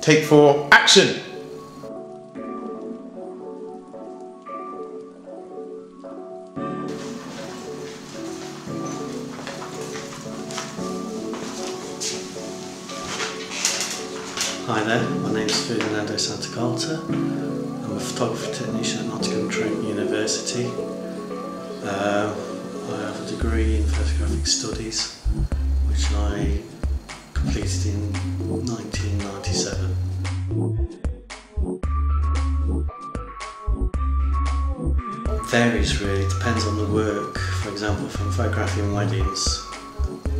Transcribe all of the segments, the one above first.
take 4, action! Hi there, my name is Ferdi Santa, carta. I'm a photography technician at Nottingham Trent University. I have a degree in photographic studies, which I completed in 1997. Varies really, depends on the work. For example, if I'm photographing weddings,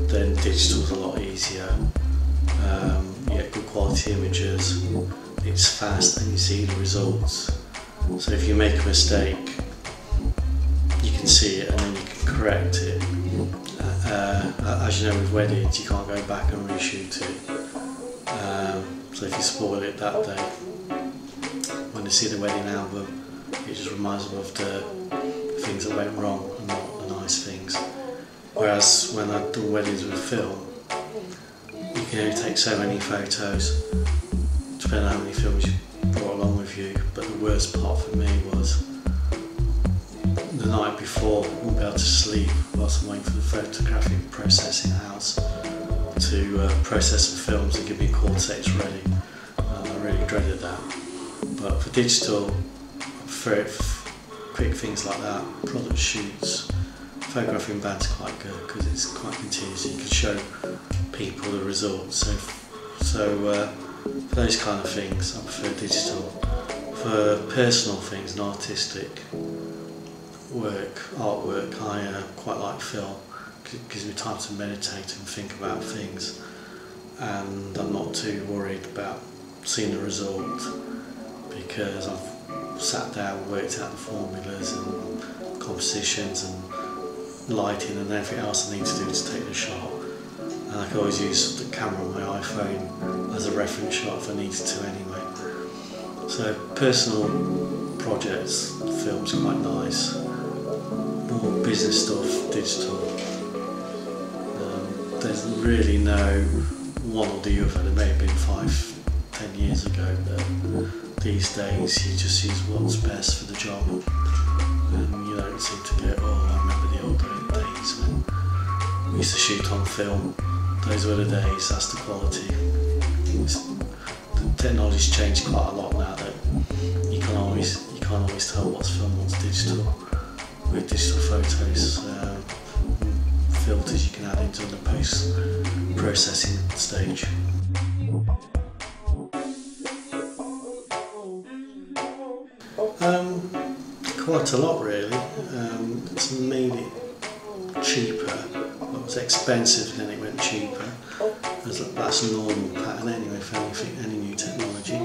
then digital's a lot easier. You get good quality images, it's fast and you see the results. So if you make a mistake, you can see it and then you can correct it. As you know, with weddings you can't go back and reshoot it. So if you spoil it that day, when they see the wedding album, it just reminds them of the things that went wrong and not the nice things. Whereas when I've done weddings with film, you can only take so many photos, depending on how many films you brought along with you. But the worst part for me was the night before, I wouldn't be able to sleep whilst I'm waiting for the photographic processing house to process the films and give me a call to say it's ready. I really dreaded that. But for digital, I prefer it for quick things like that, product shoots. Photographing band's quite good because it's quite continuous. You can show people the results. So for those kind of things, I prefer digital. For personal things and artistic artwork, I quite like film. It gives me time to meditate and think about things, and I'm not too worried about seeing the result because I've sat down and worked out the formulas and compositions and lighting and everything else I need to do to take the shot. And I can always use the camera on my iPhone as a reference shot if I needed to anyway. So personal projects, film's quite nice. More business stuff, digital. There's really no one or the other. There may have been 5-10 years ago, but these days you just use what's best for the job. And you don't seem to go, oh, I remember the old days when we used to shoot on film. Those were the days, that's the quality. The technology's changed quite a lot now that you can't always tell what's film, what's digital. With digital photos, filters you can add into the post-processing stage. Quite a lot really. It's made it cheaper. It was expensive, then it went cheaper. That's a normal pattern anyway for any new technology.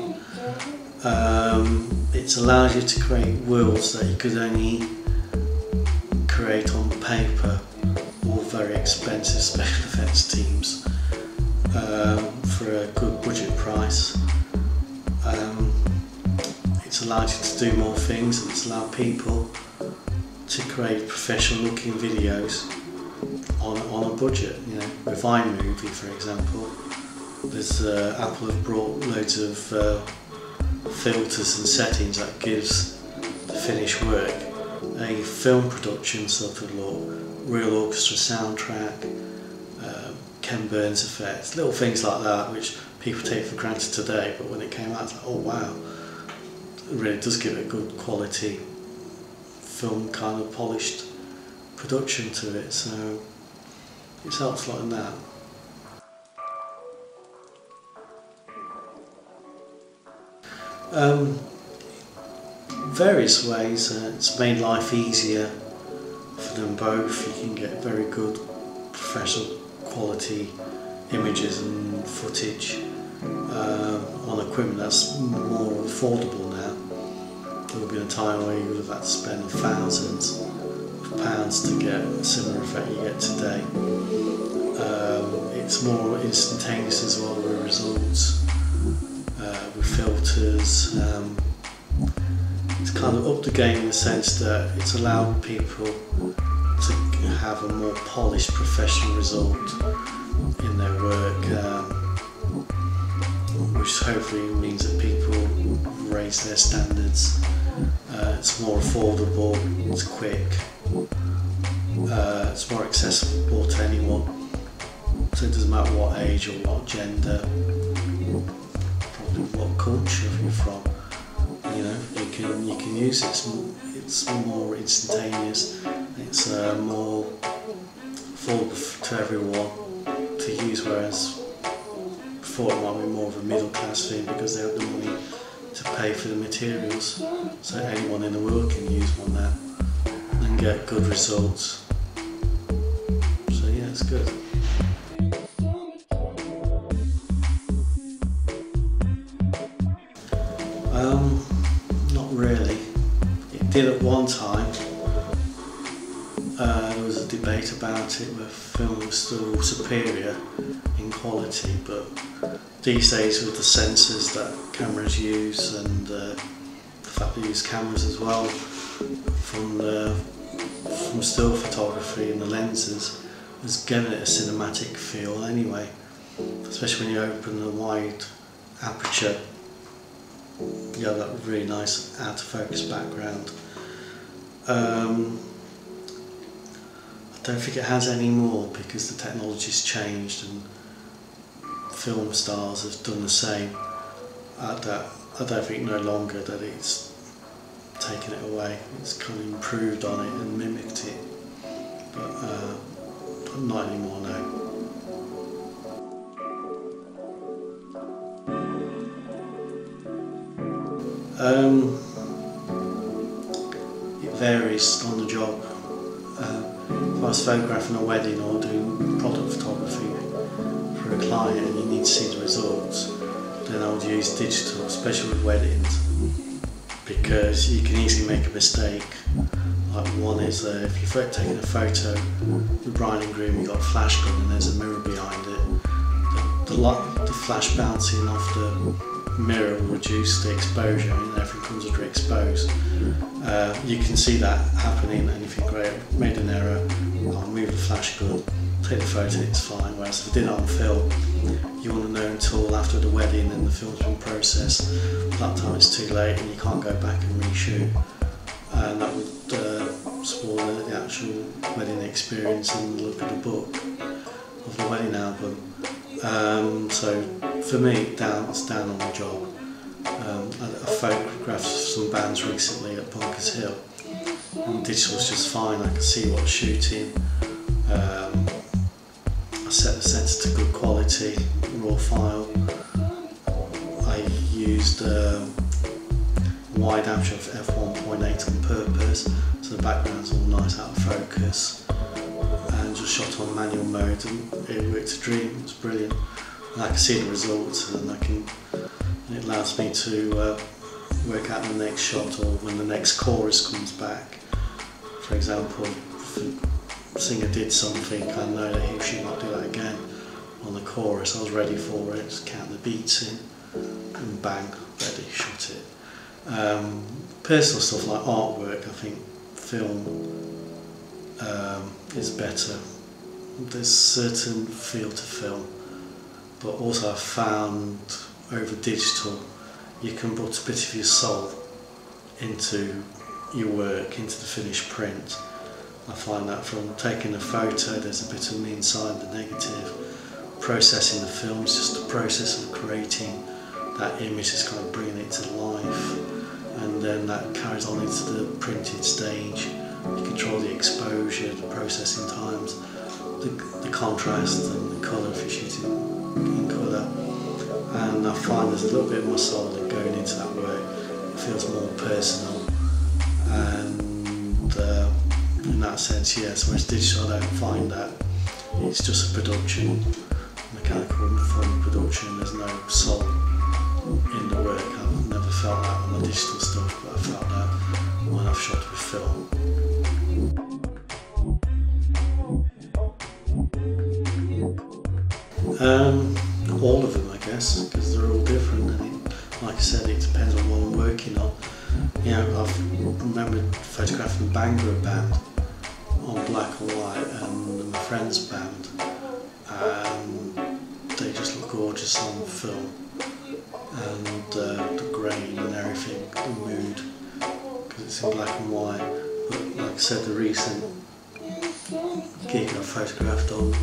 It's allowed you to create worlds that you could only create on paper or very expensive special effects teams for a good budget price. It's allowed you to do more things, and it's allowed people to create professional looking videos on a budget. You know, with iMovie for example, there's Apple have brought loads of filters and settings that gives the finished work a film production sort of look, real orchestra soundtrack, Ken Burns effects, little things like that which people take for granted today, but when it came out it's like, oh wow, it really does give it a good quality film kind of polished production to it, so it helps a lot in that. Various ways, it's made life easier for them both. You can get very good professional quality images and footage on equipment that's more affordable now. There will be a time where you would have had to spend thousands of pounds to get a similar effect you get today. It's more instantaneous as well with results, with filters. It's kind of upped the game in the sense that it's allowed people to have a more polished professional result in their work. which hopefully means that people raise their standards. It's more affordable, it's quick, it's more accessible to anyone, so it doesn't matter what age or what gender, probably what culture you're from. You know, you can use it. It's more instantaneous. It's more affordable to everyone to use, whereas before it might be more of a middle class thing because they have the money to pay for the materials. So anyone in the world can use one now and get good results. So yeah, it's good. Not really. It did at one time. There was a debate about it where film was still superior in quality, but these days with the sensors that cameras use and the fact they use cameras as well from still photography and the lenses has given it a cinematic feel anyway, especially when you open a wide aperture. You have that really nice out of focus background. I don't think it has any more because the technology's changed and film stars have done the same. I don't think no longer that it's taken it away. It's kind of improved on it and mimicked it, but not anymore now. It varies on the job. If I was photographing a wedding or doing product photography for a client and you need to see the results, then I would use digital, especially with weddings, because you can easily make a mistake. Like one is if you're taking a photo of the bride and groom, you've got a flash gun and there's a mirror behind it. The flash bouncing off the mirror will reduce the exposure and everything comes underexposed. You can see that happening and you think, great, I've made an error, I'll move the flash gun, take the photo, it's fine. Whereas if I did it on film, you want to know until after the wedding and the film's been processed. That time it's too late and you can't go back and reshoot. And that would spoil the actual wedding experience and look at the book of the wedding album. So for me, it's down on the job. I photographed some bands recently at Bunkers Hill, and digital's just fine. I can see what I'm shooting. I set the sensor to good quality, raw file. I used wide aperture of f1.8 on purpose, so the background's all nice out of focus, and just shot on manual mode, and it worked a dream. It was brilliant. And I can see the results, and it allows me to work out the next shot or when the next chorus comes back. For example, if a singer did something, I know that he or she might do that again on the chorus. I was ready for it, just count the beats in, and bang, ready, shot it. Personal stuff like artwork, I think film is better. There's certain feel to film, but also I've found over digital you can put a bit of your soul into your work, into the finished print. I find that from taking a photo, there's a bit of me inside the negative. Processing the film is just the process of creating that image, is kind of bringing it to life, and then that carries on into the printed stage. You control the exposure, the processing times, the contrast and the colour if you're shooting in colour. And I find there's a little bit more soul going into that work. It feels more personal, and in that sense, yes. Whereas digital, I don't find that. It's just a production, mechanical form of production. There's no soul in the work. I've never felt that on the digital stuff, but I felt that when I've shot with film. All of them, I guess, because they're all different, and like I said, it depends on what I'm working on. You know, I've remembered photographing Bangor band on black and white, and my friend's band, and they just look gorgeous on film. and the grain and everything, the mood, because it's in black and white. But like I said, the recent gig I photographed on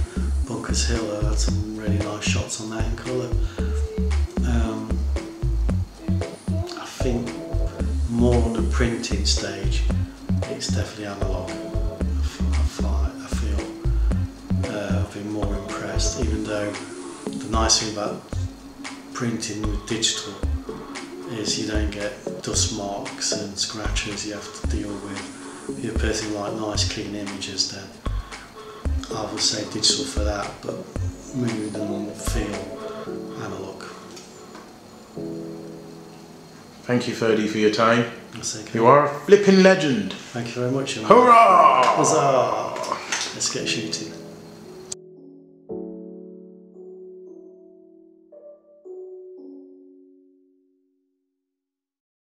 Bunkers Hill, I had some really nice shots on that in colour. I think more on the printing stage, it's definitely analogue. I feel I've been more impressed, even though the nice thing about printing with digital is you don't get dust marks and scratches you have to deal with. If you're a person like nice clean images, then I would say digital for that, but mood and feel analogue. Thank you, Ferdi, for your time. That's okay. You are a flipping legend. Thank you very much. Hurrah! Huzzah! Let's get shooting.